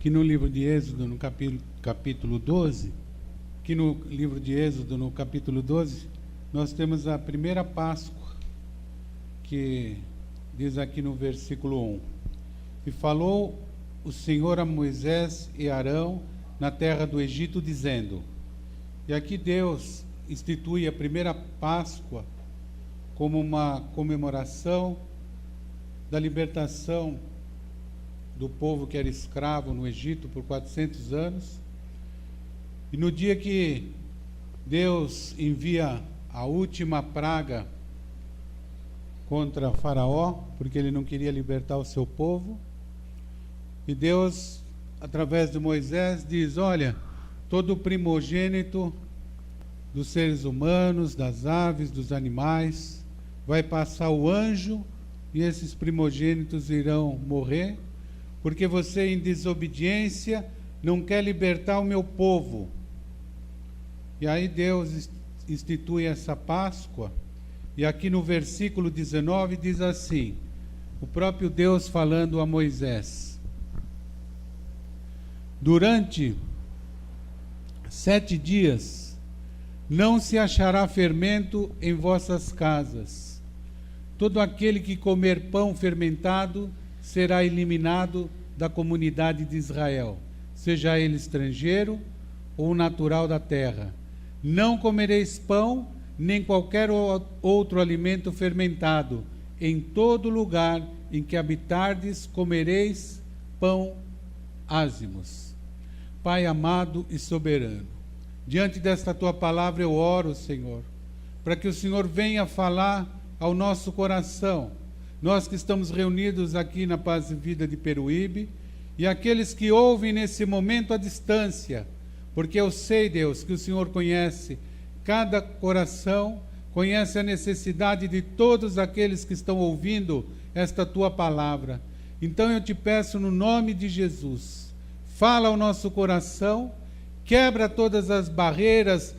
que no livro de Êxodo, no capítulo 12, que no livro de Êxodo, no capítulo 12, nós temos a primeira Páscoa, que diz aqui no versículo 1: E falou o Senhor a Moisés e Arão na terra do Egito, dizendo. E aqui Deus institui a primeira Páscoa como uma comemoração da libertação do povo que era escravo no Egito por 400 anos. E no dia que Deus envia a última praga contra Faraó, porque ele não queria libertar o seu povo, e Deus, através de Moisés, diz: olha, todo primogênito dos seres humanos, das aves, dos animais, vai passar o anjo, e esses primogênitos irão morrer, porque você, em desobediência, não quer libertar o meu povo. E aí Deus institui essa Páscoa, e aqui no versículo 19 diz assim, o próprio Deus falando a Moisés: durante 7 dias não se achará fermento em vossas casas. Todo aquele que comer pão fermentado será eliminado da comunidade de Israel, seja ele estrangeiro ou natural da terra. Não comereis pão, nem qualquer outro alimento fermentado. Em todo lugar em que habitardes, comereis pão ázimos. Pai amado e soberano, diante desta tua palavra eu oro, Senhor, para que o Senhor venha falar ao nosso coração, nós que estamos reunidos aqui na Paz e Vida de Peruíbe, e aqueles que ouvem nesse momento à distância, porque eu sei, Deus, que o Senhor conhece cada coração, conhece a necessidade de todos aqueles que estão ouvindo esta tua palavra. Então eu te peço no nome de Jesus, fala ao nosso coração, quebra todas as barreiras,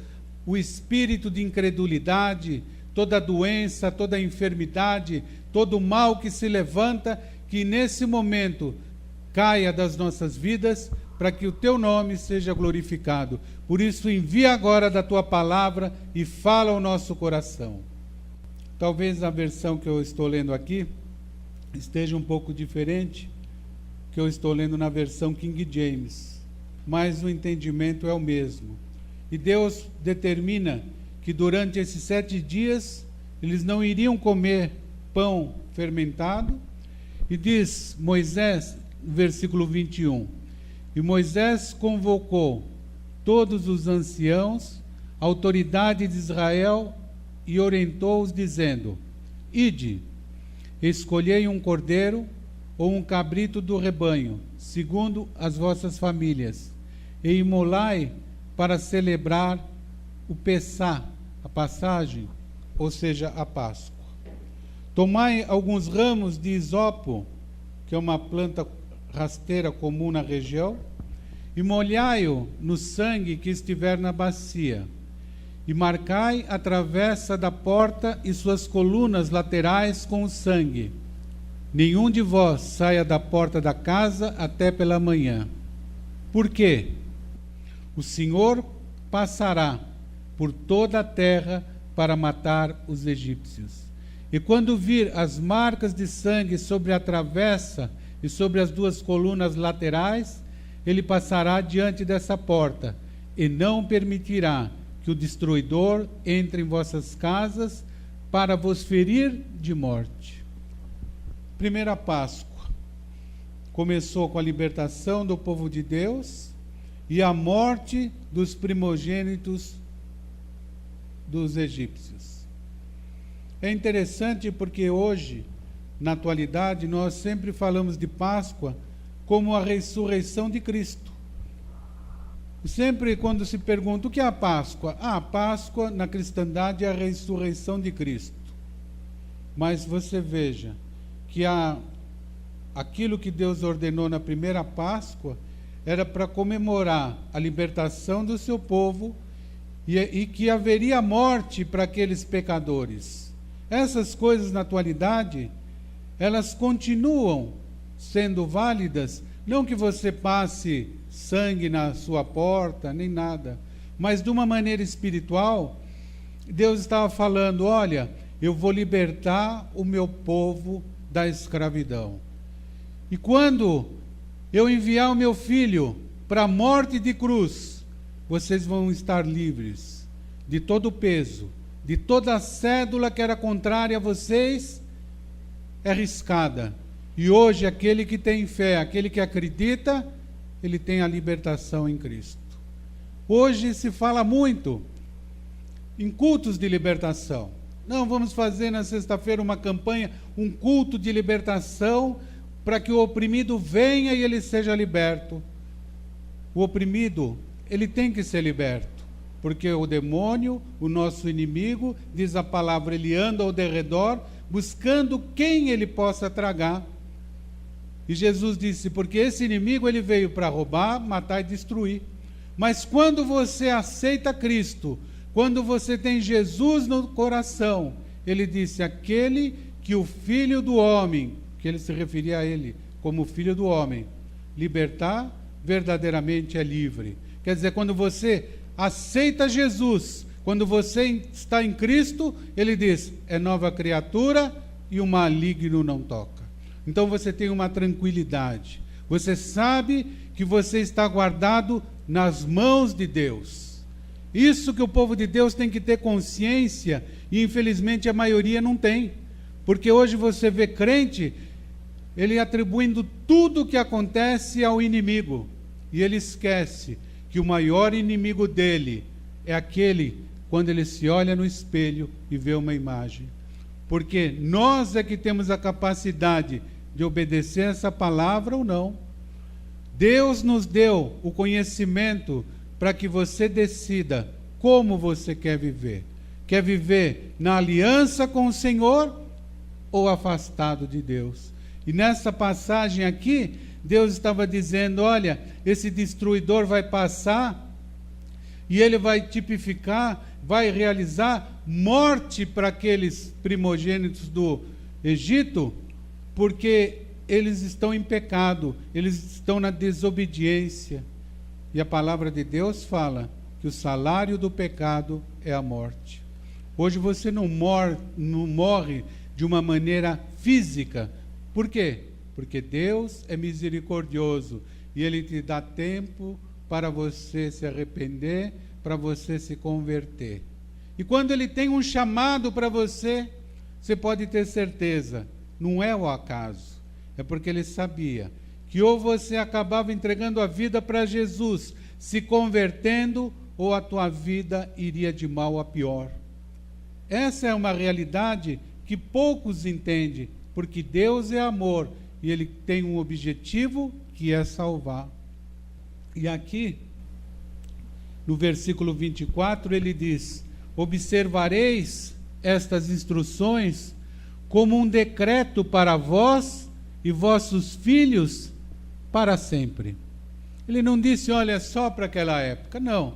o espírito de incredulidade, toda doença, toda enfermidade, todo mal que se levanta, que nesse momento caia das nossas vidas, para que o teu nome seja glorificado. Por isso, envia agora da tua palavra e fala ao nosso coração. Talvez a versão que eu estou lendo aqui esteja um pouco diferente, que eu estou lendo na versão King James, mas o entendimento é o mesmo. E Deus determina que durante esses 7 dias eles não iriam comer pão fermentado, e diz Moisés, versículo 21, e Moisés convocou todos os anciãos, a autoridade de Israel, e orientou-os, dizendo: ide, escolhei um cordeiro ou um cabrito do rebanho, segundo as vossas famílias, e imolai para celebrar o Pessá, a passagem, ou seja, a Páscoa. Tomai alguns ramos de isopo, que é uma planta rasteira comum na região, e molhai-o no sangue que estiver na bacia, e marcai a travessa da porta e suas colunas laterais com o sangue. Nenhum de vós saia da porta da casa até pela manhã. Por quê? O Senhor passará por toda a terra para matar os egípcios. E quando vir as marcas de sangue sobre a travessa e sobre as 2 colunas laterais, ele passará diante dessa porta, e não permitirá que o destruidor entre em vossas casas para vos ferir de morte. Primeira Páscoa começou com a libertação do povo de Deus e a morte dos primogênitos dos egípcios. É interessante porque hoje, na atualidade, nós sempre falamos de Páscoa como a ressurreição de Cristo. Sempre quando se pergunta o que é a Páscoa? A Páscoa na cristandade é a ressurreição de Cristo. Mas você veja que aquilo que Deus ordenou na primeira Páscoa era para comemorar a libertação do seu povo e que haveria morte para aqueles pecadores. Essas coisas na atualidade, elas continuam sendo válidas, Não que você passe sangue na sua porta, nem nada, mas de uma maneira espiritual, Deus estava falando, olha, eu vou libertar o meu povo da escravidão. E quando eu enviar o meu filho para a morte de cruz, vocês vão estar livres de todo o peso, de toda a cédula que era contrária a vocês, é riscada. E hoje aquele que tem fé, aquele que acredita, ele tem a libertação em Cristo. Hoje se fala muito em cultos de libertação. Não, vamos fazer na sexta-feira uma campanha, um culto de libertação, para que o oprimido venha e ele seja liberto. O oprimido, ele tem que ser liberto, porque o demônio, o nosso inimigo, diz a palavra, ele anda ao derredor, buscando quem ele possa tragar. E Jesus disse, porque esse inimigo ele veio para roubar, matar e destruir. Mas quando você aceita Cristo, quando você tem Jesus no coração, ele disse, aquele que o Filho do Homem, que ele se referia a ele como Filho do Homem, libertar, verdadeiramente é livre. Quer dizer, quando você aceita Jesus, quando você está em Cristo, ele diz, é nova criatura e o maligno não toca. Então você tem uma tranquilidade. Você sabe que você está guardado nas mãos de Deus. Isso que o povo de Deus tem que ter consciência, e infelizmente a maioria não tem. Porque hoje você vê crente, ele atribuindo tudo o que acontece ao inimigo. E ele esquece que o maior inimigo dele é aquele quando ele se olha no espelho e vê uma imagem. Porque nós é que temos a capacidade de obedecer essa palavra ou não. Deus nos deu o conhecimento para que você decida como você quer viver. Quer viver na aliança com o Senhor ou afastado de Deus? E nessa passagem aqui, Deus estava dizendo, olha, esse destruidor vai passar e ele vai tipificar, vai realizar morte para aqueles primogênitos do Egito, porque eles estão em pecado, eles estão na desobediência. E a palavra de Deus fala que o salário do pecado é a morte. Hoje você não morre de uma maneira física. Por quê? Porque Deus é misericordioso e Ele te dá tempo para você se arrepender, para você se converter. E quando Ele tem um chamado para você, você pode ter certeza, não é o acaso, é porque Ele sabia que ou você acabava entregando a vida para Jesus, se convertendo, ou a tua vida iria de mal a pior. Essa é uma realidade que poucos entendem, porque Deus é amor e Ele tem um objetivo que é salvar. E aqui, no versículo 24, ele diz, observareis estas instruções como um decreto para vós e vossos filhos para sempre. Ele não disse, olha, só para aquela época, não,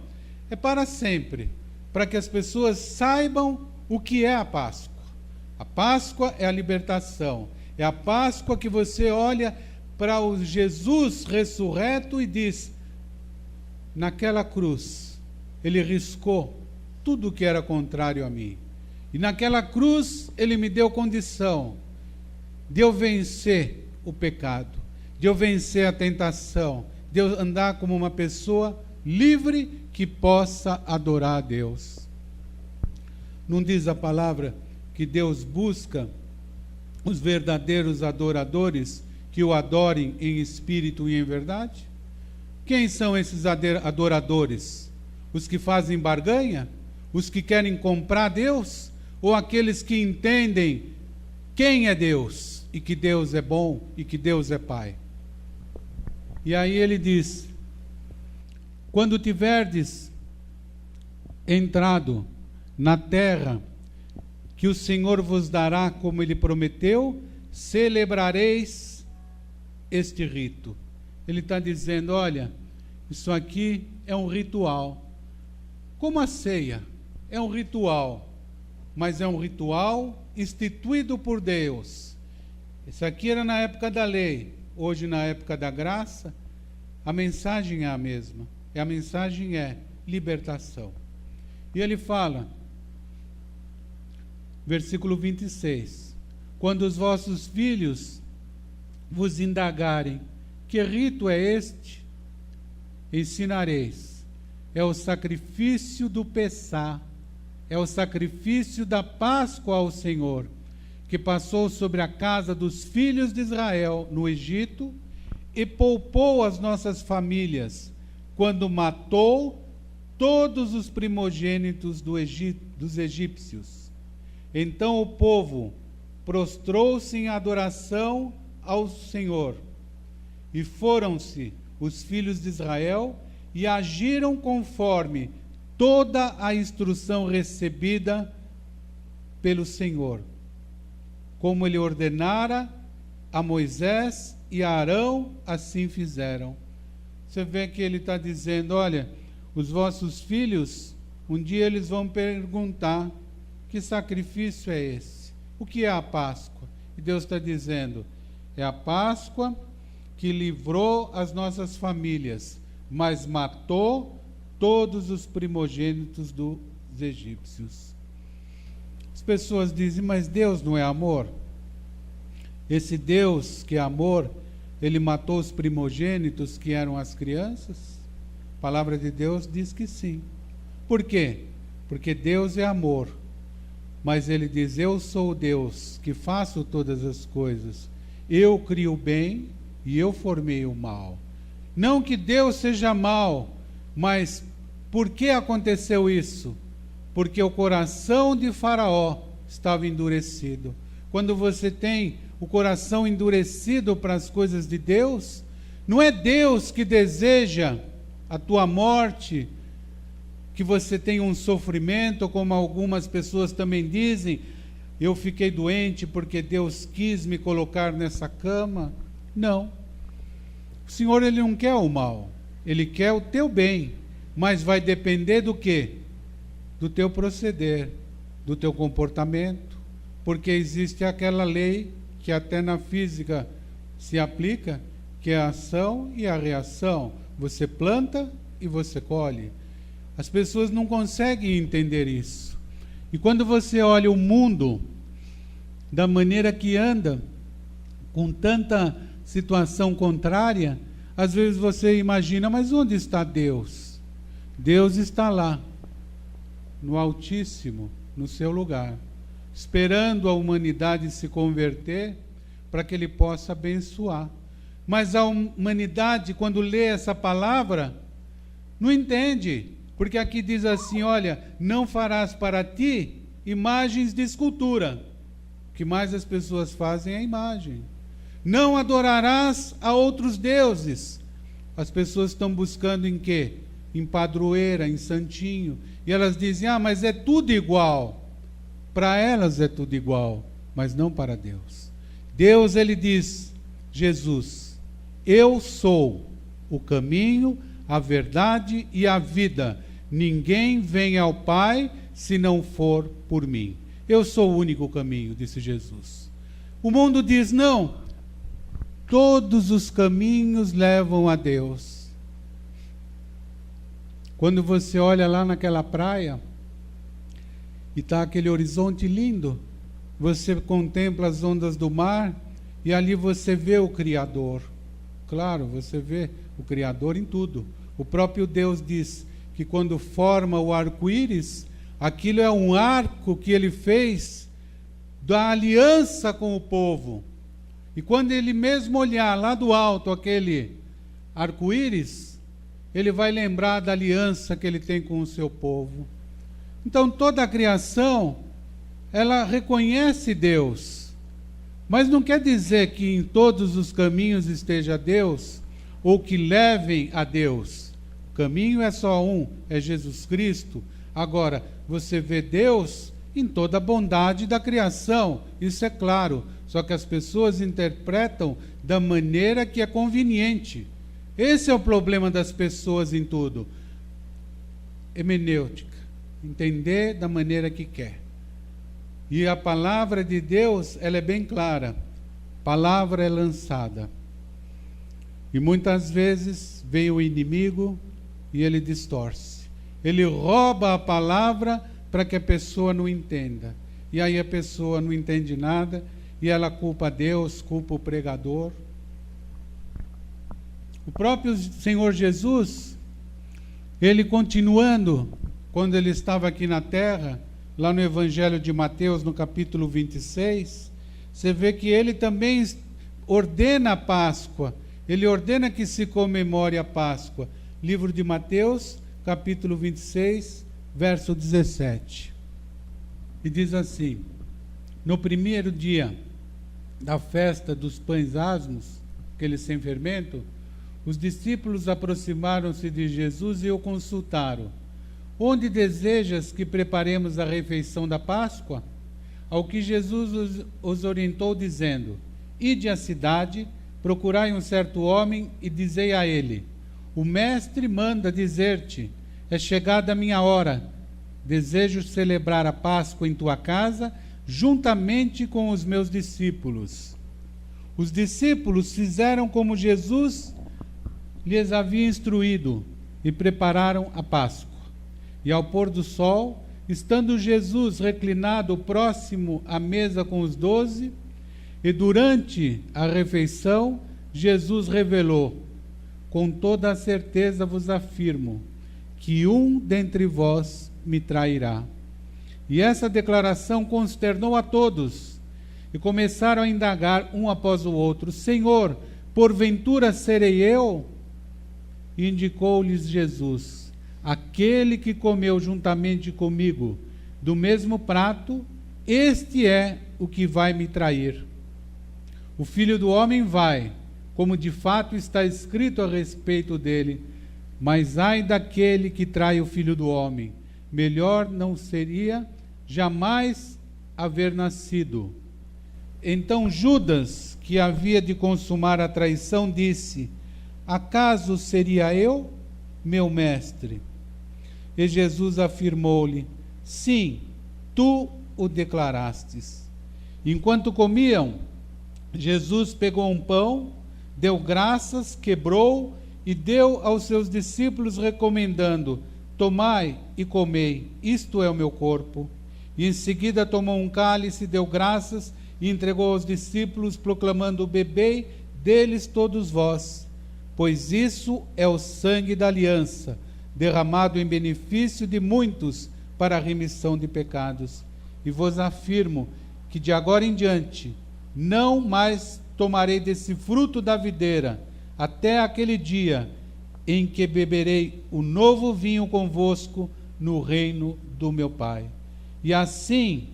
é para sempre, para que as pessoas saibam o que é a Páscoa. A Páscoa é a libertação, é a Páscoa que você olha para o Jesus ressurreto e diz, naquela cruz, ele riscou tudo que era contrário a mim. E naquela cruz, ele me deu condição de eu vencer o pecado, de eu vencer a tentação, de eu andar como uma pessoa livre que possa adorar a Deus. Não diz a palavra que Deus busca os verdadeiros adoradores que o adorem em espírito e em verdade? Quem são esses adoradores? Os que fazem barganha? Os que querem comprar Deus? Ou aqueles que entendem quem é Deus e que Deus é bom e que Deus é Pai? E aí ele diz, quando tiverdes entrado na terra que o Senhor vos dará como Ele prometeu, celebrareis este rito. Ele está dizendo, olha, isso aqui é um ritual. Como a ceia é um ritual, mas é um ritual instituído por Deus. Isso aqui era na época da lei, hoje na época da graça, a mensagem é a mesma. E a mensagem é libertação. E ele fala, versículo 26, quando os vossos filhos vos indagarem, que rito é este? Ensinareis. É o sacrifício do Pessá, é o sacrifício da Páscoa ao Senhor, que passou sobre a casa dos filhos de Israel no Egito e poupou as nossas famílias, quando matou todos os primogênitos dos egípcios. Então o povo prostrou-se em adoração ao Senhor, e foram-se os filhos de Israel e agiram conforme toda a instrução recebida pelo Senhor, como ele ordenara a Moisés e a Arão, assim fizeram. Você vê que ele está dizendo, olha, os vossos filhos, um dia eles vão perguntar, que sacrifício é esse? O que é a Páscoa? E Deus está dizendo, é a Páscoa que livrou as nossas famílias, mas matou todos os primogênitos dos egípcios. As pessoas dizem, mas Deus não é amor? Esse Deus que é amor, ele matou os primogênitos que eram as crianças? A palavra de Deus diz que sim. Por quê? Porque Deus é amor. Mas ele diz, eu sou o Deus que faço todas as coisas. Eu crio o bem e eu formei o mal. Não que Deus seja mau, mas por que aconteceu isso? Porque o coração de Faraó estava endurecido. Quando você tem o coração endurecido para as coisas de Deus, não é Deus que deseja a tua morte, que você tenha um sofrimento, como algumas pessoas também dizem, eu fiquei doente porque Deus quis me colocar nessa cama. Não. O Senhor, ele não quer o mal, ele quer o teu bem, mas vai depender do quê? Do teu proceder, do teu comportamento, porque existe aquela lei que até na física se aplica, que é a ação e a reação. Você planta e você colhe. As pessoas não conseguem entender isso. E quando você olha o mundo da maneira que anda, com tanta situação contrária, às vezes você imagina, mas onde está Deus? Deus está lá, no Altíssimo, no seu lugar, esperando a humanidade se converter para que ele possa abençoar. Mas a humanidade, quando lê essa palavra, não entende, porque aqui diz assim, olha, não farás para ti imagens de escultura. O que mais as pessoas fazem é a imagem. Não adorarás a outros deuses. As pessoas estão buscando em quê? Em padroeira, em santinho. E elas dizem, mas é tudo igual. Para elas é tudo igual, mas não para Deus. Deus, ele diz, Jesus, eu sou o caminho, a verdade e a vida. Ninguém vem ao Pai se não for por mim. Eu sou o único caminho, disse Jesus. O mundo diz, não, todos os caminhos levam a Deus. Quando você olha lá naquela praia, e está aquele horizonte lindo, você contempla as ondas do mar, e ali você vê o Criador. Claro, você vê o Criador em tudo. O próprio Deus diz que quando forma o arco-íris, aquilo é um arco que ele fez da aliança com o povo. E quando ele mesmo olhar lá do alto aquele arco-íris, ele vai lembrar da aliança que ele tem com o seu povo. Então toda a criação, ela reconhece Deus, mas não quer dizer que em todos os caminhos esteja Deus, ou que levem a Deus. O caminho é só um, é Jesus Cristo. Agora, você vê Deus em toda a bondade da criação, isso é claro, só que as pessoas interpretam da maneira que é conveniente. Esse é o problema das pessoas em tudo. Hermenêutica, entender da maneira que quer. E a palavra de Deus, ela é bem clara. Palavra é lançada. E muitas vezes vem o inimigo e ele distorce. Ele rouba a palavra para que a pessoa não entenda. E aí a pessoa não entende nada e ela culpa Deus, culpa o pregador. O próprio Senhor Jesus, ele continuando, quando ele estava aqui na terra, lá no Evangelho de Mateus, no capítulo 26, você vê que ele também ordena a Páscoa, ele ordena que se comemore a Páscoa. Livro de Mateus, capítulo 26, verso 17. E diz assim: no primeiro dia da festa dos pães asmos, aqueles sem fermento, os discípulos aproximaram-se de Jesus e o consultaram: onde desejas que preparemos a refeição da Páscoa? Ao que Jesus os orientou, dizendo: ide à cidade, procurai um certo homem e dizei a ele: o mestre manda dizer-te, é chegada a minha hora, desejo celebrar a Páscoa em tua casa, juntamente com os meus discípulos. Os discípulos fizeram como Jesus lhes havia instruído e prepararam a Páscoa. E ao pôr do sol, estando Jesus reclinado próximo à mesa com os 12, e durante a refeição, Jesus revelou: com toda a certeza vos afirmo, que um dentre vós me trairá. E essa declaração consternou a todos, e começaram a indagar um após o outro: Senhor, porventura serei eu? E indicou-lhes Jesus: aquele que comeu juntamente comigo do mesmo prato, este é o que vai me trair. O Filho do Homem vai, como de fato está escrito a respeito dele, mas ai daquele que trai o Filho do Homem, melhor não seria jamais haver nascido. Então Judas, que havia de consumar a traição, disse: acaso seria eu, meu mestre? E Jesus afirmou-lhe: sim, tu o declarastes. Enquanto comiam, Jesus pegou um pão, deu graças, quebrou e deu aos seus discípulos, recomendando: tomai e comei, isto é o meu corpo. E em seguida tomou um cálice, deu graças e entregou aos discípulos, proclamando: bebei deles todos vós, pois isso é o sangue da aliança, derramado em benefício de muitos para a remissão de pecados. E vos afirmo que de agora em diante não mais tomarei desse fruto da videira, até aquele dia em que beberei o novo vinho convosco no reino do meu Pai. E assim,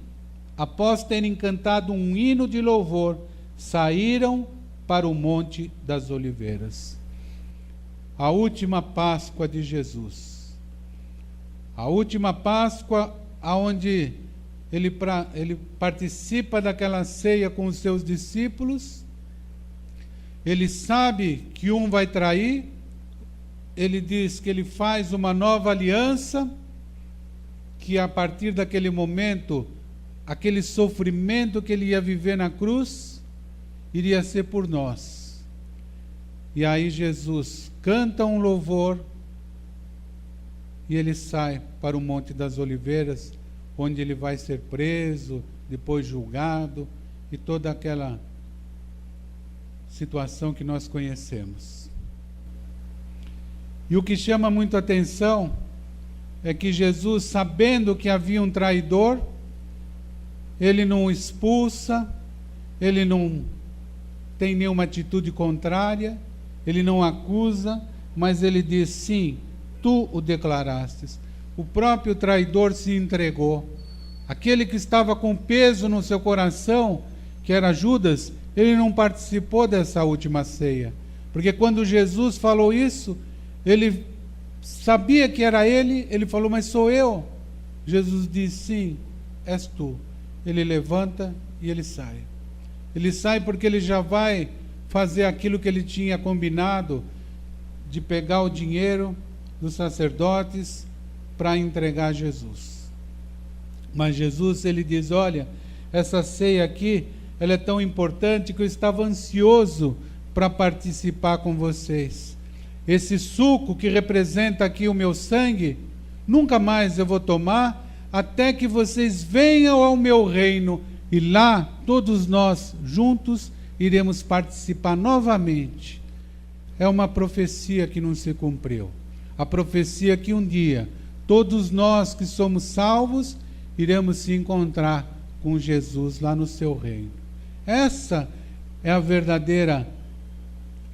após terem cantado um hino de louvor, saíram para o Monte das Oliveiras. A última Páscoa de Jesus. A última Páscoa onde ele participa daquela ceia com os seus discípulos. Ele sabe que um vai trair. Ele diz que ele faz uma nova aliança, que a partir daquele momento, aquele sofrimento que ele ia viver na cruz, iria ser por nós. E aí Jesus canta um louvor e ele sai para o Monte das Oliveiras, onde ele vai ser preso, depois julgado, e toda aquela situação que nós conhecemos. E o que chama muito a atenção é que Jesus, sabendo que havia um traidor, ele não expulsa, ele não tem nenhuma atitude contrária, ele não acusa, mas ele diz: sim, tu o declarastes. O próprio traidor se entregou. Aquele que estava com peso no seu coração, que era Judas, ele não participou dessa última ceia. Porque quando Jesus falou isso, ele sabia que era ele falou: mas sou eu? Jesus disse: sim, és tu. Ele levanta e ele sai. Ele sai porque ele já vai fazer aquilo que ele tinha combinado, de pegar o dinheiro dos sacerdotes para entregar a Jesus. Mas Jesus, ele diz: olha, essa ceia aqui, ela é tão importante que eu estava ansioso para participar com vocês. Esse suco que representa aqui o meu sangue, nunca mais eu vou tomar, até que vocês venham ao meu reino, e lá todos nós juntos iremos participar novamente. É uma profecia que não se cumpriu. A profecia que um dia todos nós que somos salvos iremos se encontrar com Jesus lá no seu reino. Essa é a verdadeira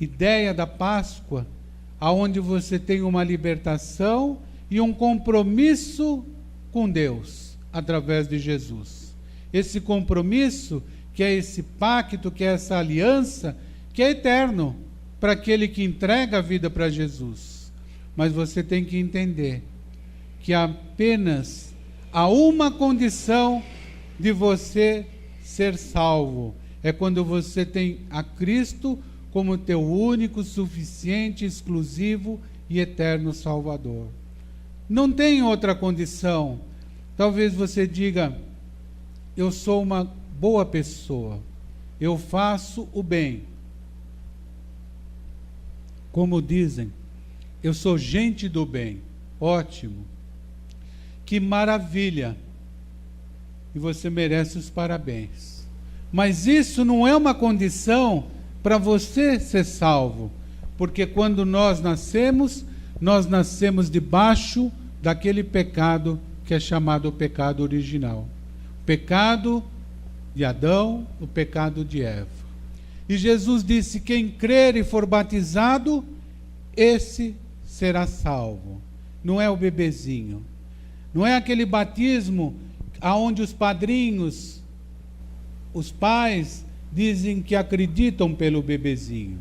ideia da Páscoa, aonde você tem uma libertação e um compromisso com Deus através de Jesus. Esse compromisso, que é esse pacto, que é essa aliança, que é eterno para aquele que entrega a vida para Jesus. Mas você tem que entender que apenas há uma condição de você ser salvo. É quando você tem a Cristo como teu único, suficiente, exclusivo e eterno Salvador. Não tem outra condição. Talvez você diga: eu sou uma boa pessoa, eu faço o bem. Como dizem, eu sou gente do bem. Ótimo. Que maravilha. E você merece os parabéns. Mas isso não é uma condição para você ser salvo. Porque quando nós nascemos debaixo daquele pecado que é chamado o pecado original. O pecado de Adão, o pecado de Eva. E Jesus disse: quem crer e for batizado, esse será salvo. Não é o bebezinho. Não é aquele batismo aonde os padrinhos, os pais, dizem que acreditam pelo bebezinho.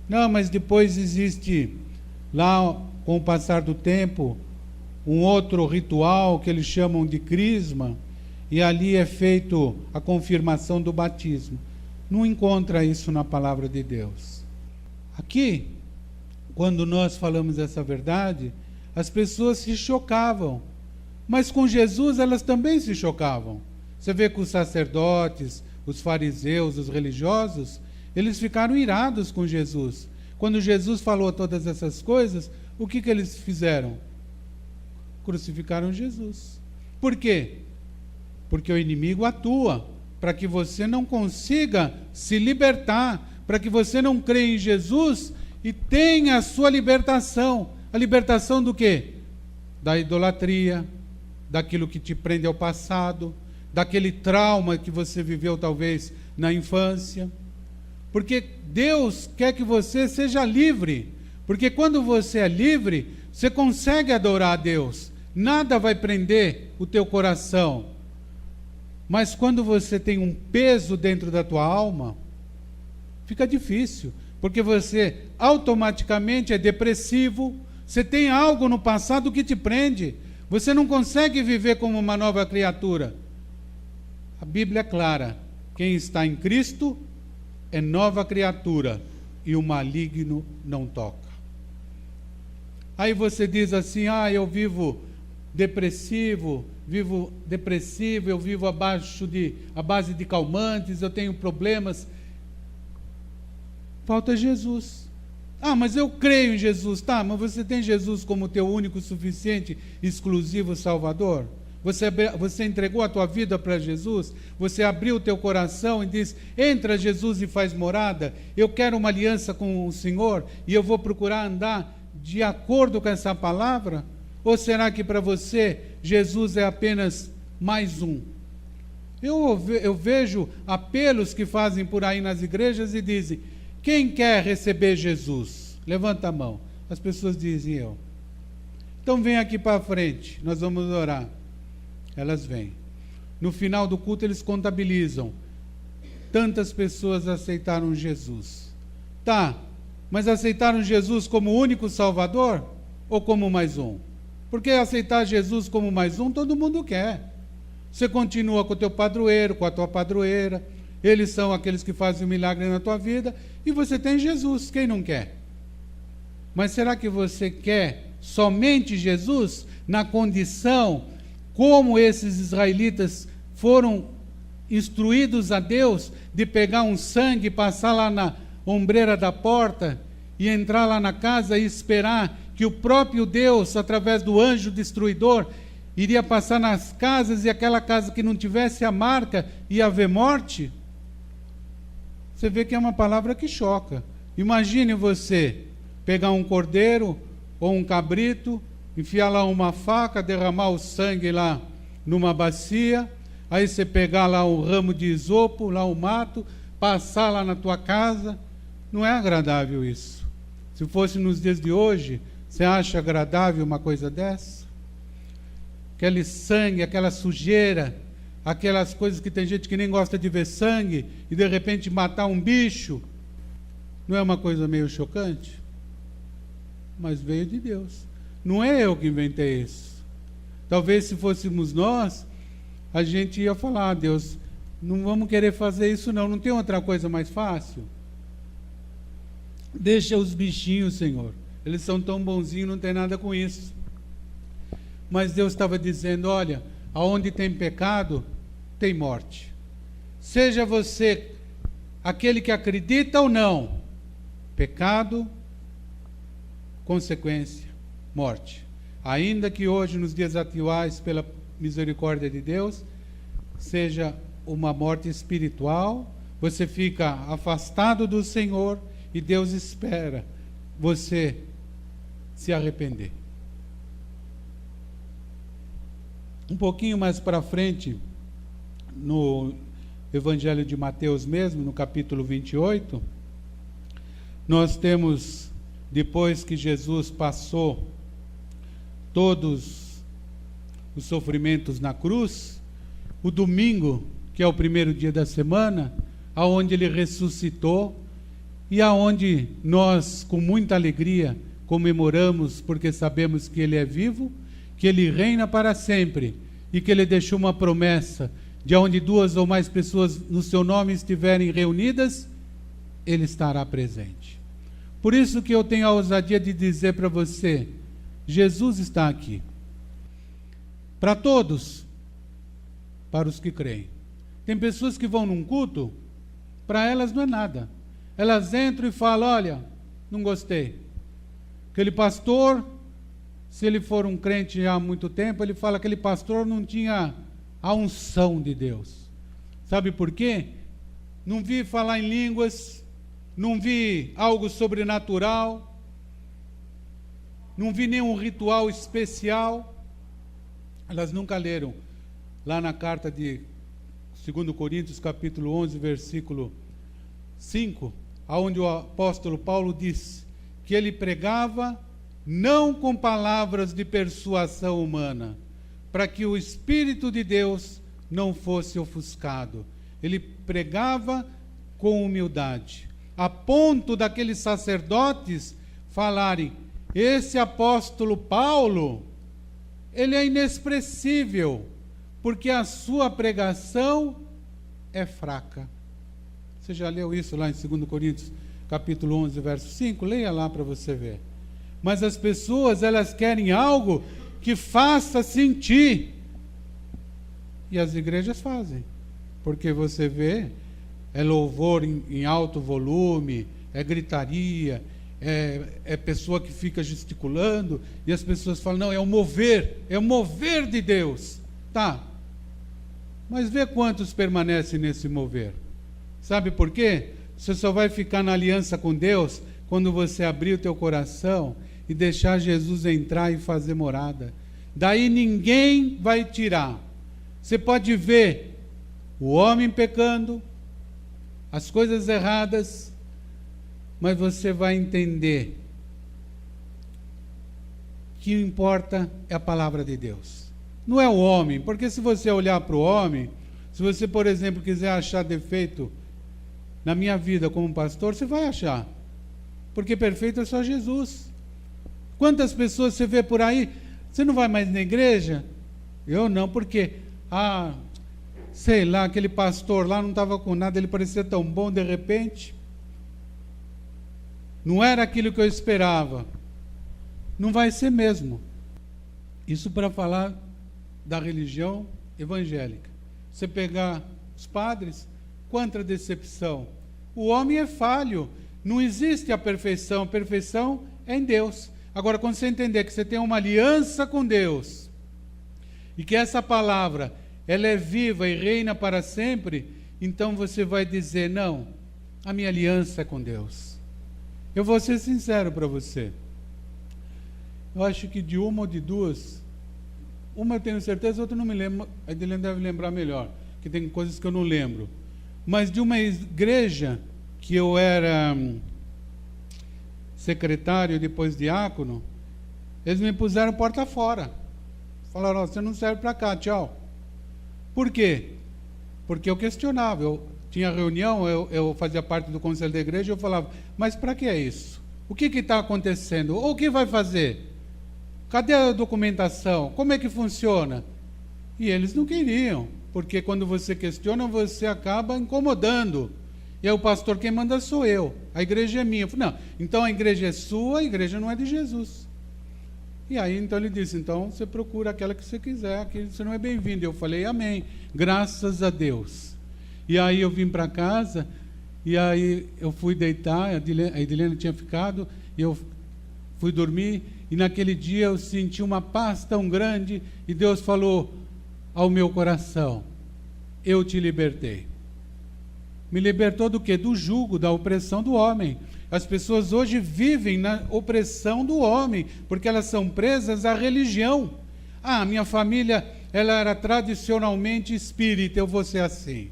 Não, mas depois existe lá, com o passar do tempo, um outro ritual que eles chamam de crisma, e ali é feito a confirmação do batismo. Não encontra isso na palavra de Deus. Aqui, quando nós falamos essa verdade, as pessoas se chocavam, mas com Jesus elas também se chocavam. Você vê que os sacerdotes, os fariseus, os religiosos, eles ficaram irados com Jesus. Quando Jesus falou todas essas coisas, o que eles fizeram? Crucificaram Jesus. Por quê? Porque o inimigo atua para que você não consiga se libertar, para que você não creia em Jesus e tenha a sua libertação. A libertação do quê? Da idolatria, daquilo que te prende ao passado, daquele trauma que você viveu talvez na infância. Porque Deus quer que você seja livre. Porque quando você é livre, você consegue adorar a Deus. Nada vai prender o teu coração. Mas quando você tem um peso dentro da tua alma, fica difícil. Porque você automaticamente é depressivo. Você tem algo no passado que te prende. Você não consegue viver como uma nova criatura. A Bíblia é clara: quem está em Cristo é nova criatura, e o maligno não toca. Aí você diz assim: eu vivo depressivo, eu vivo à base de calmantes, eu tenho problemas. Falta Jesus. Mas eu creio em Jesus. Tá, mas você tem Jesus como teu único, suficiente, exclusivo Salvador? Você entregou a tua vida para Jesus? Você abriu o teu coração e disse: entra Jesus e faz morada? Eu quero uma aliança com o Senhor e eu vou procurar andar de acordo com essa palavra? Ou será que para você Jesus é apenas mais um? Eu vejo apelos que fazem por aí nas igrejas e dizem: quem quer receber Jesus? Levanta a mão. As pessoas dizem: eu. Então vem aqui para frente, nós vamos orar. Elas vêm. No final do culto eles contabilizam: tantas pessoas aceitaram Jesus. Tá, mas aceitaram Jesus como único Salvador ou como mais um? Porque aceitar Jesus como mais um todo mundo quer. Você continua com o teu padroeiro, com a tua padroeira, eles são aqueles que fazem o milagre na tua vida, e você tem Jesus, quem não quer? Mas será que você quer somente Jesus na condição como esses israelitas foram instruídos a Deus de pegar um sangue e passar lá ombreira da porta e entrar lá na casa e esperar que o próprio Deus, através do anjo destruidor, iria passar nas casas e aquela casa que não tivesse a marca ia haver morte? Você vê que é uma palavra que choca. Imagine você pegar um cordeiro ou um cabrito, enfiar lá uma faca, derramar o sangue lá numa bacia, aí você pegar lá um ramo de isopo, lá um mato, passar lá na tua casa. Não é agradável isso. Se fosse nos dias de hoje, você acha agradável uma coisa dessa? Aquele sangue, aquela sujeira, aquelas coisas que tem gente que nem gosta de ver sangue, e de repente matar um bicho, não é uma coisa meio chocante? Mas veio de Deus. Não é eu que inventei isso. Talvez se fôssemos nós, a gente ia falar: Deus, não vamos querer fazer isso não tem outra coisa mais fácil? Deixa os bichinhos, Senhor, eles são tão bonzinhos, não tem nada com isso. Mas Deus estava dizendo: olha, aonde tem pecado, tem morte. Seja você aquele que acredita ou não, pecado, consequência, morte. Ainda que hoje, nos dias atuais, pela misericórdia de Deus, seja uma morte espiritual, você fica afastado do Senhor e Deus espera você se arrepender. Um pouquinho mais para frente, no Evangelho de Mateus mesmo, no capítulo 28, nós temos, depois que Jesus passou todos os sofrimentos na cruz, o domingo, que é o primeiro dia da semana, aonde ele ressuscitou e aonde nós, com muita alegria, comemoramos, porque sabemos que ele é vivo, que ele reina para sempre e que ele deixou uma promessa de onde 2 ou mais pessoas no seu nome estiverem reunidas, ele estará presente. Por isso que eu tenho a ousadia de dizer para você: Jesus está aqui. Para todos, para os que creem. Tem pessoas que vão num culto, para elas não é nada. Elas entram e falam: olha, não gostei. Aquele pastor, se ele for um crente já há muito tempo, ele fala que aquele pastor não tinha a unção de Deus. Sabe por quê? Não vi falar em línguas, não vi algo sobrenatural, não vi nenhum ritual especial. Elas nunca leram lá na carta de 2 Coríntios, capítulo 11, versículo 5, onde o apóstolo Paulo diz que ele pregava não com palavras de persuasão humana, para que o Espírito de Deus não fosse ofuscado. Ele pregava com humildade, a ponto daqueles sacerdotes falarem: esse apóstolo Paulo, ele é inexpressível, porque a sua pregação é fraca. Você já leu isso lá em 2 Coríntios, capítulo 11, verso 5? Leia lá para você ver. Mas as pessoas, elas querem algo que faça sentir. E as igrejas fazem. Porque você vê, é louvor em alto volume, é gritaria, é pessoa que fica gesticulando, e as pessoas falam: não, é o mover de Deus. Tá, mas vê quantos permanecem nesse mover. Sabe por quê? Você só vai ficar na aliança com Deus quando você abrir o teu coração e deixar Jesus entrar e fazer morada. Daí ninguém vai tirar. Você pode ver o homem pecando, as coisas erradas, mas você vai entender que o que importa é a palavra de Deus. Não é o homem, porque se você olhar para o homem, se você, por exemplo, quiser achar defeito na minha vida como pastor, você vai achar, porque perfeito é só Jesus. Quantas pessoas você vê por aí: você não vai mais na igreja? Eu não, porque sei lá, aquele pastor lá não estava com nada, ele parecia tão bom, de repente não era aquilo que eu esperava. Não vai ser mesmo. Isso para falar da religião evangélica. Você pegar os padres, quanta decepção. O homem é falho, Não existe a perfeição é em Deus. Agora, quando você entender que você tem uma aliança com Deus, e que essa palavra, ela é viva e reina para sempre, então você vai dizer, não, a minha aliança é com Deus. Eu vou ser sincero para você. Eu acho que de uma ou de duas, uma eu tenho certeza, outra eu não me lembro, a Edilene deve lembrar melhor, que tem coisas que eu não lembro. Mas de uma igreja que eu era secretário e depois diácono, eles me puseram porta fora. Falaram, você não serve para cá, tchau. Por quê? Porque eu questionava, eu tinha reunião, eu fazia parte do conselho da igreja, eu falava, mas para que é isso? O que está acontecendo? Ou o que vai fazer? Cadê a documentação? Como é que funciona? E eles não queriam, porque quando você questiona, você acaba incomodando. E aí o pastor, quem manda sou eu, a igreja é minha. Eu falei, não, então a igreja é sua, a igreja não é de Jesus. E aí então ele disse, então você procura aquela que você quiser, aqui você não é bem-vindo. Eu falei, amém, graças a Deus. E aí eu vim para casa, e aí eu fui deitar, a Edilene tinha ficado, e eu fui dormir, e naquele dia eu senti uma paz tão grande, e Deus falou ao meu coração, eu te libertei. Me libertou do quê? Do jugo, da opressão do homem. As pessoas hoje vivem na opressão do homem, porque elas são presas à religião. Ah, minha família, ela era tradicionalmente espírita, eu vou ser assim.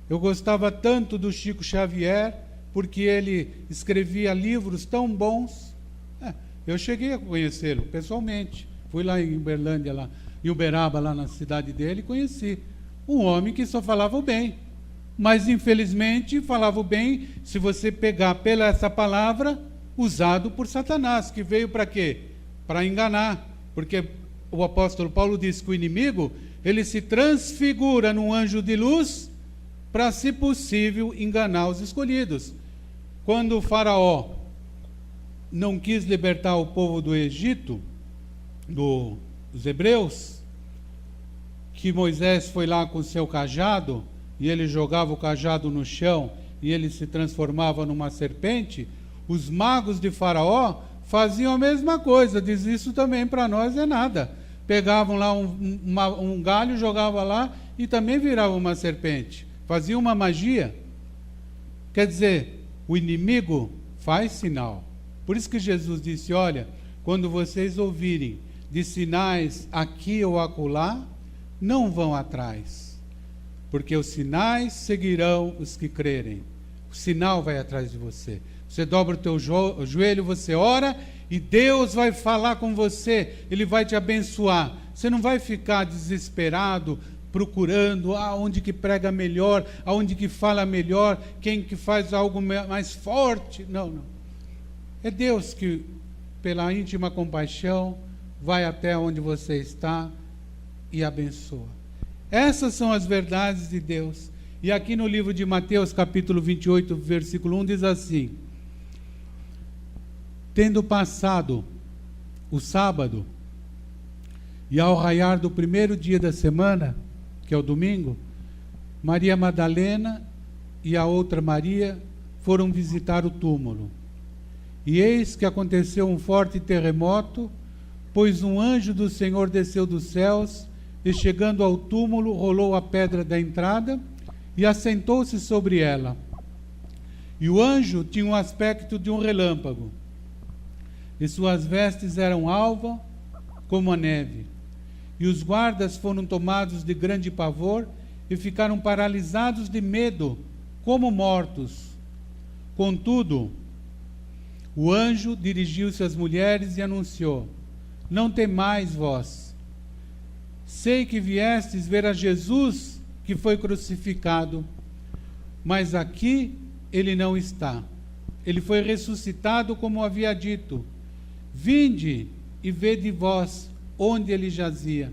Eu gostava tanto do Chico Xavier, porque ele escrevia livros tão bons. Eu cheguei a conhecê-lo pessoalmente. Fui lá em Uberlândia, lá, em Uberaba, lá na cidade dele, e conheci um homem que só falava o bem. Mas, infelizmente, falava o bem, se você pegar pela essa palavra, usado por Satanás, que veio para quê? Para enganar. Porque o apóstolo Paulo diz que o inimigo, ele se transfigura num anjo de luz, para, se possível, enganar os escolhidos. Quando o faraó não quis libertar o povo do Egito, dos hebreus, que Moisés foi lá com o seu cajado, e ele jogava o cajado no chão, e ele se transformava numa serpente, os magos de Faraó faziam a mesma coisa, diz isso também para nós é nada. Pegavam lá um galho, jogavam lá, e também virava uma serpente. Faziam uma magia. Quer dizer, o inimigo faz sinal. Por isso que Jesus disse, olha, quando vocês ouvirem de sinais aqui ou acolá, não vão atrás. Porque os sinais seguirão os que crerem. O sinal vai atrás de você. Você dobra o teu joelho, você ora, e Deus vai falar com você, Ele vai te abençoar. Você não vai ficar desesperado, procurando aonde que prega melhor, aonde que fala melhor, quem que faz algo mais forte. Não, não. É Deus que, pela íntima compaixão, vai até onde você está e abençoa. Essas são as verdades de Deus. E aqui no livro de Mateus, capítulo 28, versículo 1, diz assim: tendo passado o sábado, e ao raiar do primeiro dia da semana, que é o domingo, Maria Madalena e a outra Maria foram visitar o túmulo. E eis que aconteceu um forte terremoto, pois um anjo do Senhor desceu dos céus, e chegando ao túmulo, rolou a pedra da entrada e assentou-se sobre ela. E o anjo tinha um aspecto de um relâmpago, e suas vestes eram alva como a neve. E os guardas foram tomados de grande pavor e ficaram paralisados de medo, como mortos. Contudo, o anjo dirigiu-se às mulheres e anunciou: não temais vós. Sei que viestes ver a Jesus que foi crucificado, mas aqui ele não está. Ele foi ressuscitado como havia dito. Vinde e vede vós onde ele jazia.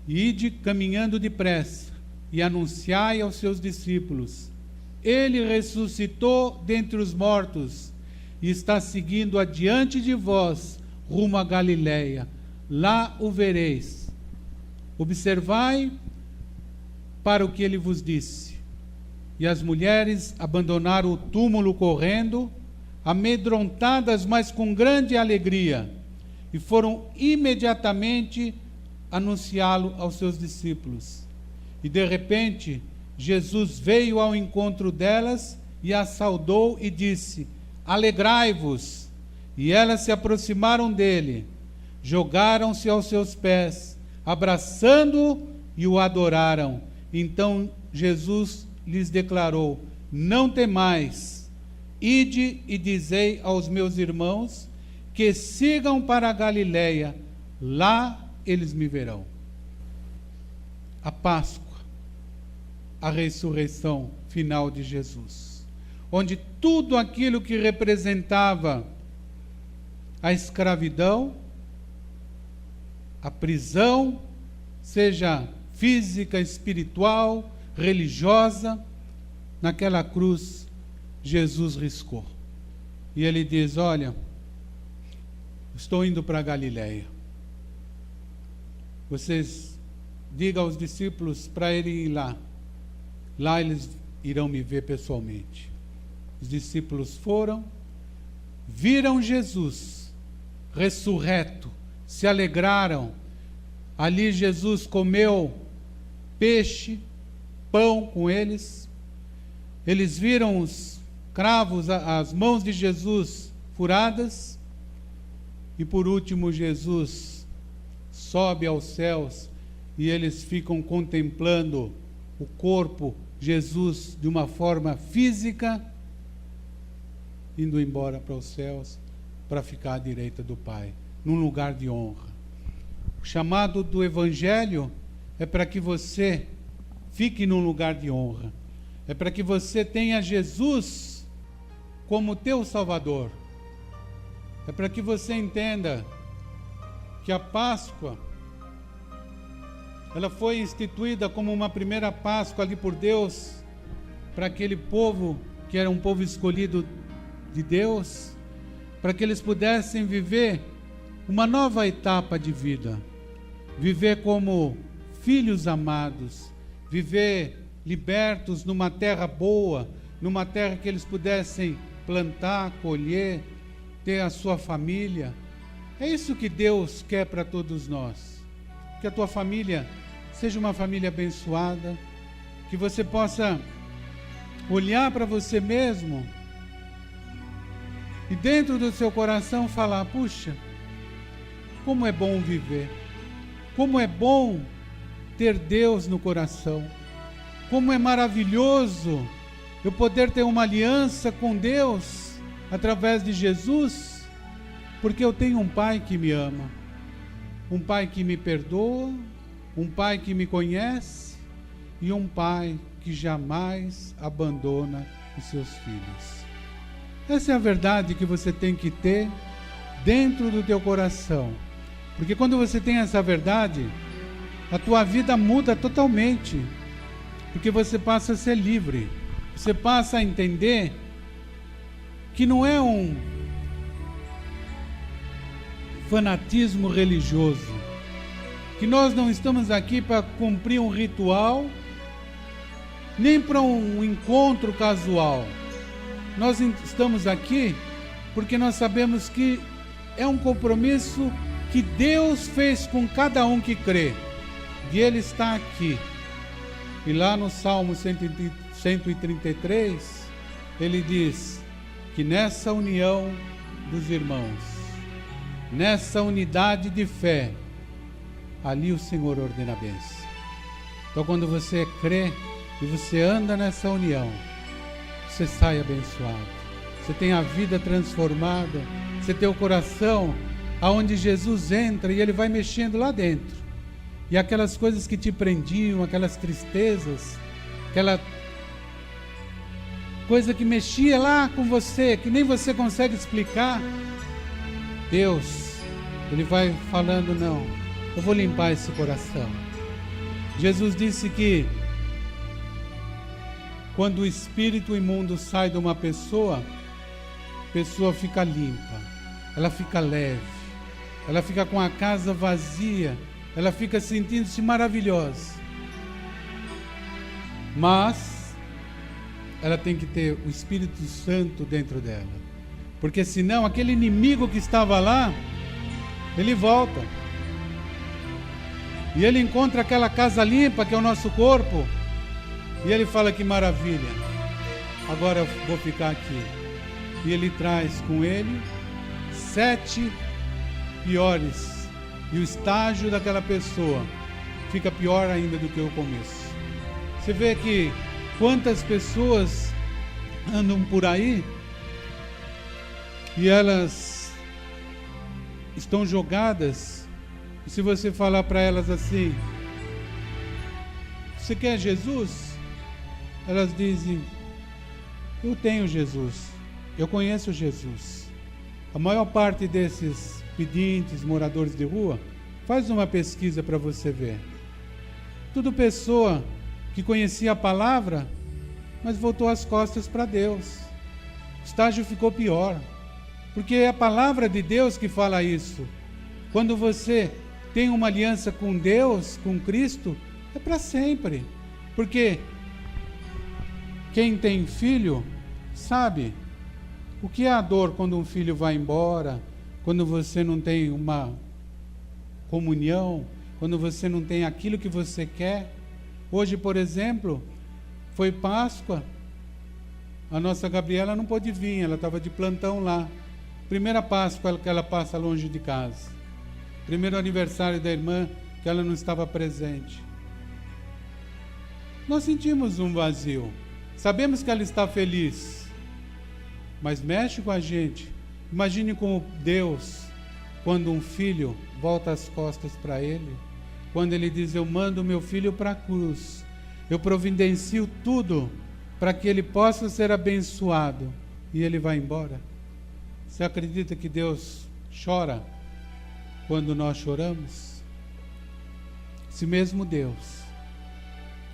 Ide caminhando depressa e anunciai aos seus discípulos: ele ressuscitou dentre os mortos e está seguindo adiante de vós rumo a Galiléia. Lá o vereis. Observai para o que ele vos disse. e as mulheres abandonaram o túmulo correndo, amedrontadas, mas com grande alegria, e foram imediatamente anunciá-lo aos seus discípulos. E de repente, Jesus veio ao encontro delas e as saudou e disse: Alegrai-vos! E elas se aproximaram dele, jogaram-se aos seus pés, abraçando-o e o adoraram. Então Jesus lhes declarou: Não temais, ide e dizei aos meus irmãos que sigam para a Galileia, lá eles me verão. A Páscoa, a ressurreição final de Jesus, onde tudo aquilo que representava a escravidão, a prisão, seja física, espiritual, religiosa, naquela cruz Jesus riscou. E ele diz: olha, estou indo para a Galileia. Vocês digam aos discípulos para ele ir lá. Lá eles irão me ver pessoalmente. Os discípulos foram, viram Jesus ressurreto, se alegraram. Ali Jesus comeu peixe, pão com eles. Eles viram os cravos, as mãos de Jesus furadas. E por último, Jesus sobe aos céus e eles ficam contemplando o corpo, Jesus, de uma forma física, indo embora para os céus, para ficar à direita do Pai, num lugar de honra. O chamado do Evangelho é para que você fique num lugar de honra. É para que você tenha Jesus como teu Salvador. É para que você entenda que a Páscoa, ela foi instituída como uma primeira Páscoa ali por Deus, para aquele povo que era um povo escolhido de Deus, para que eles pudessem viver uma nova etapa de vida, viver como filhos amados, viver libertos numa terra boa, numa terra que eles pudessem plantar, colher, ter a sua família. É isso que Deus quer para todos nós. Que a tua família seja uma família abençoada, que você possa olhar para você mesmo e dentro do seu coração falar: puxa, como é bom viver, como é bom ter Deus no coração, como é maravilhoso eu poder ter uma aliança com Deus através de Jesus, porque eu tenho um Pai que me ama, um Pai que me perdoa, um Pai que me conhece e um Pai que jamais abandona os seus filhos. Essa é a verdade que você tem que ter dentro do teu coração, porque quando você tem essa verdade, a tua vida muda totalmente, porque você passa a ser livre, você passa a entender que não é um fanatismo religioso, que nós não estamos aqui para cumprir um ritual, nem para um encontro casual. Nós estamos aqui porque nós sabemos que é um compromisso que Deus fez com cada um que crê, e Ele está aqui. E lá no Salmo 133, Ele diz que nessa união dos irmãos, nessa unidade de fé, ali o Senhor ordena a bênção. Então, quando você crê e você anda nessa união, você sai abençoado, você tem a vida transformada, você tem o coração aonde Jesus entra e Ele vai mexendo lá dentro, e aquelas coisas que te prendiam, aquelas tristezas, aquela coisa que mexia lá com você, que nem você consegue explicar, Deus, Ele vai falando: não, eu vou limpar esse coração. Jesus disse que quando o espírito imundo sai de uma pessoa, a pessoa fica limpa, ela fica leve, ela fica com a casa vazia, ela fica sentindo-se maravilhosa. Mas ela tem que ter o Espírito Santo dentro dela. Porque senão aquele inimigo que estava lá, ele volta. E ele encontra aquela casa limpa que é o nosso corpo. E ele fala: que maravilha, agora eu vou ficar aqui. E ele traz com ele 7 piores. E o estágio daquela pessoa fica pior ainda do que o começo. Você vê que quantas pessoas andam por aí e elas estão jogadas. E se você falar para elas assim: você quer Jesus? Elas dizem: eu tenho Jesus, eu conheço Jesus. A maior parte desses pedintes, moradores de rua, faz uma pesquisa para você ver. Tudo pessoa que conhecia a palavra, mas voltou as costas para Deus. O estágio ficou pior, porque é a palavra de Deus que fala isso. Quando você tem uma aliança com Deus, com Cristo, é para sempre. Porque quem tem filho sabe o que é a dor quando um filho vai embora, quando você não tem uma comunhão, quando você não tem aquilo que você quer. Hoje, por exemplo, foi Páscoa, a nossa Gabriela não pôde vir, ela estava de plantão lá. Primeira Páscoa que ela passa longe de casa. Primeiro aniversário da irmã que ela não estava presente. Nós sentimos um vazio. Sabemos que ela está feliz, mas mexe com a gente. Imagine como Deus, quando um filho volta as costas para ele, quando ele diz: eu mando meu filho para a cruz, eu providencio tudo para que ele possa ser abençoado, e ele vai embora. Você acredita que Deus chora quando nós choramos? Esse mesmo Deus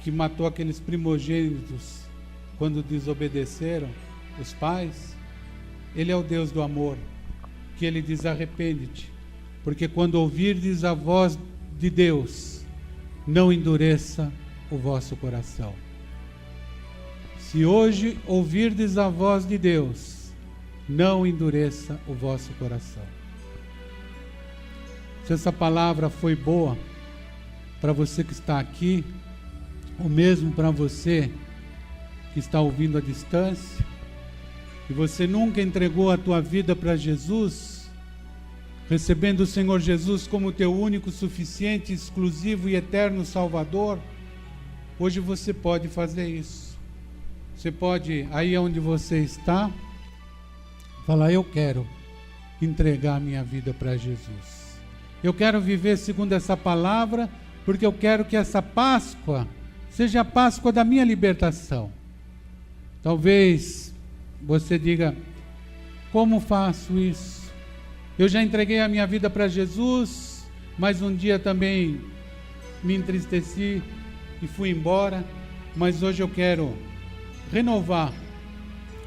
que matou aqueles primogênitos quando desobedeceram os pais, Ele é o Deus do amor, que Ele diz: arrepende-te, porque quando ouvirdes a voz de Deus, não endureça o vosso coração. Se hoje ouvirdes a voz de Deus, não endureça o vosso coração. Se essa palavra foi boa para você que está aqui, ou mesmo para você que está ouvindo à distância, e você nunca entregou a tua vida para Jesus, recebendo o Senhor Jesus como teu único, suficiente, exclusivo e eterno Salvador, hoje você pode fazer isso. Você pode, aí onde você está, falar: eu quero entregar a minha vida para Jesus. Eu quero viver segundo essa palavra, porque eu quero que essa Páscoa seja a Páscoa da minha libertação. Talvez você diga: como faço isso? Eu já entreguei a minha vida para Jesus, mas um dia também me entristeci e fui embora, mas hoje eu quero renovar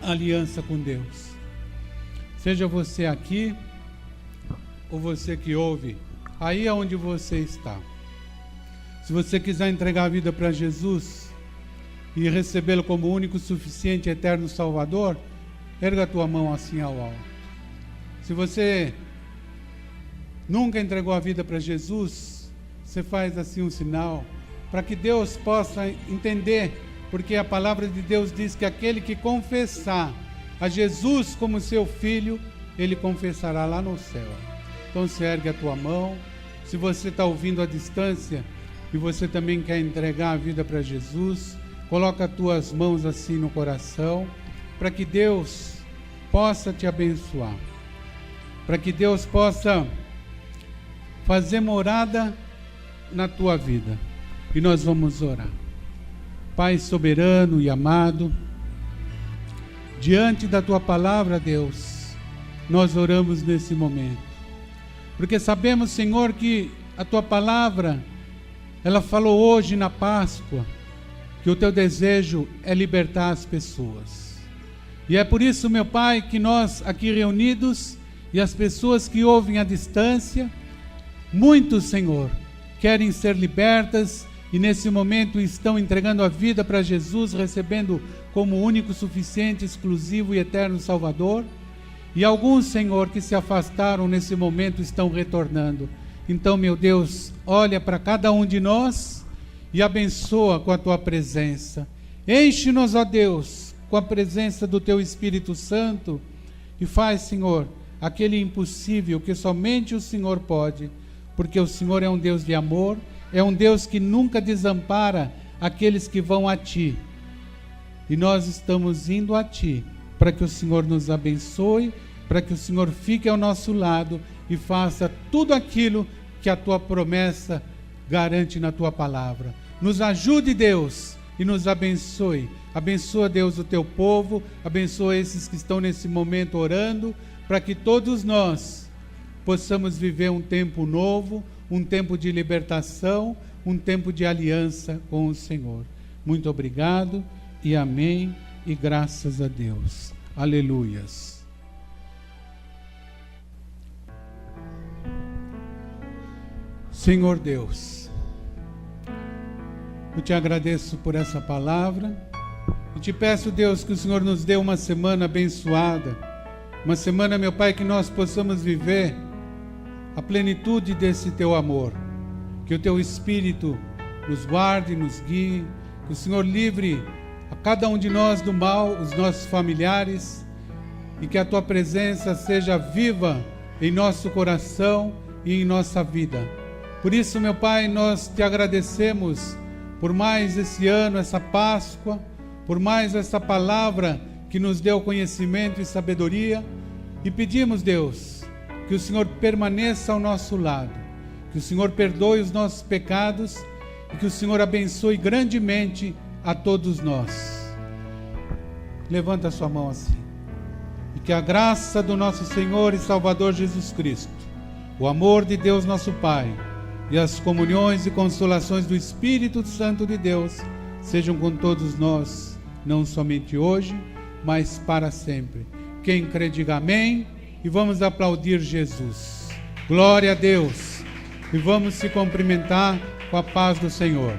a aliança com Deus. Seja você aqui, ou você que ouve, aí aonde você está. Se você quiser entregar a vida para Jesus e recebê-lo como único, suficiente, eterno Salvador, erga a tua mão assim ao alto. Se você nunca entregou a vida para Jesus, você faz assim um sinal, para que Deus possa entender, porque a palavra de Deus diz que aquele que confessar a Jesus como seu filho, ele confessará lá no céu. Então se ergue a tua mão. Se você está ouvindo à distância e você também quer entregar a vida para Jesus, coloca as tuas mãos assim no coração, para que Deus possa te abençoar, para que Deus possa fazer morada na tua vida. E nós vamos orar. Pai soberano e amado, diante da tua palavra, Deus, nós oramos nesse momento, porque sabemos, Senhor, que a tua palavra, ela falou hoje na Páscoa, que o teu desejo é libertar as pessoas. E é por isso, meu Pai, que nós aqui reunidos e as pessoas que ouvem à distância, muitos, Senhor, querem ser libertas e nesse momento estão entregando a vida para Jesus, recebendo como único, suficiente, exclusivo e eterno Salvador. E alguns, Senhor, que se afastaram nesse momento estão retornando. Então, meu Deus, olha para cada um de nós e abençoa com a Tua presença. Enche-nos, ó Deus, com a presença do Teu Espírito Santo e faz, Senhor, aquele impossível que somente o Senhor pode, porque o Senhor é um Deus de amor, é um Deus que nunca desampara aqueles que vão a Ti. E nós estamos indo a Ti, para que o Senhor nos abençoe, para que o Senhor fique ao nosso lado e faça tudo aquilo que a Tua promessa garante na Tua palavra. Nos ajude, Deus, e nos abençoe. Abençoa, Deus, o Teu povo, abençoa esses que estão nesse momento orando, para que todos nós possamos viver um tempo novo, um tempo de libertação, um tempo de aliança com o Senhor. Muito obrigado e amém e graças a Deus. Aleluias. Senhor Deus, eu te agradeço por essa palavra e te peço, Deus, que o Senhor nos dê uma semana abençoada, uma semana, meu Pai, que nós possamos viver a plenitude desse Teu amor, que o Teu Espírito nos guarde, nos guie, que o Senhor livre a cada um de nós do mal, os nossos familiares, e que a Tua presença seja viva em nosso coração e em nossa vida. Por isso, meu Pai, nós te agradecemos por mais esse ano, essa Páscoa, por mais essa palavra que nos deu conhecimento e sabedoria, e pedimos, Deus, que o Senhor permaneça ao nosso lado, que o Senhor perdoe os nossos pecados e que o Senhor abençoe grandemente a todos nós. Levanta a sua mão assim. E que a graça do nosso Senhor e Salvador Jesus Cristo, o amor de Deus nosso Pai e as comunhões e consolações do Espírito Santo de Deus sejam com todos nós, não somente hoje, mas para sempre. Quem crê, diga amém. E vamos aplaudir Jesus. Glória a Deus. E vamos se cumprimentar com a paz do Senhor.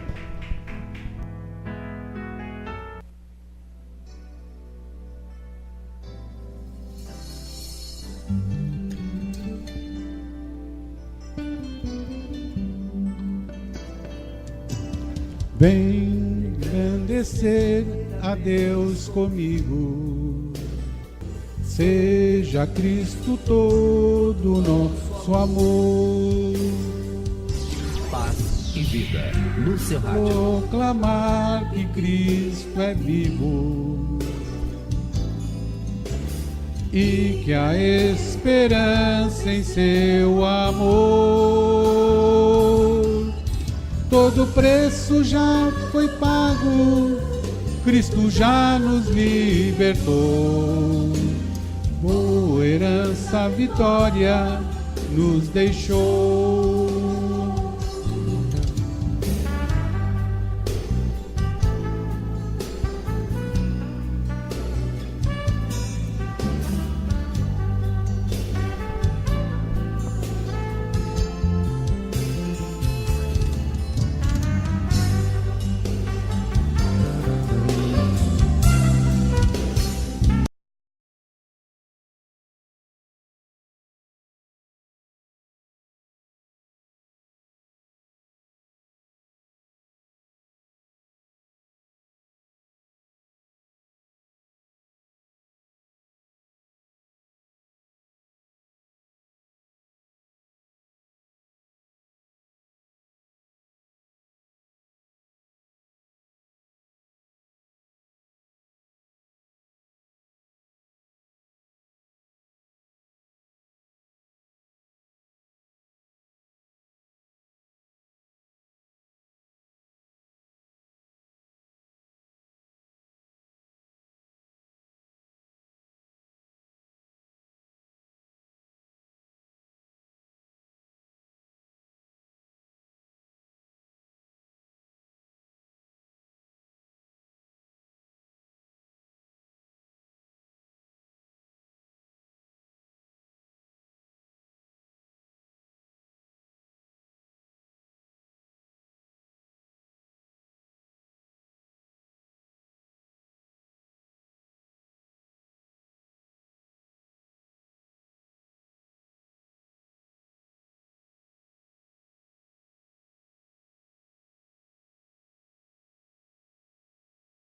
Vem engrandecer a Deus comigo. Seja Cristo todo o nosso amor. Paz e vida no seu rádio. Proclamar que Cristo é vivo e que há esperança em seu amor. Todo preço já foi pago, Cristo já nos libertou. Boa herança, vitória nos deixou.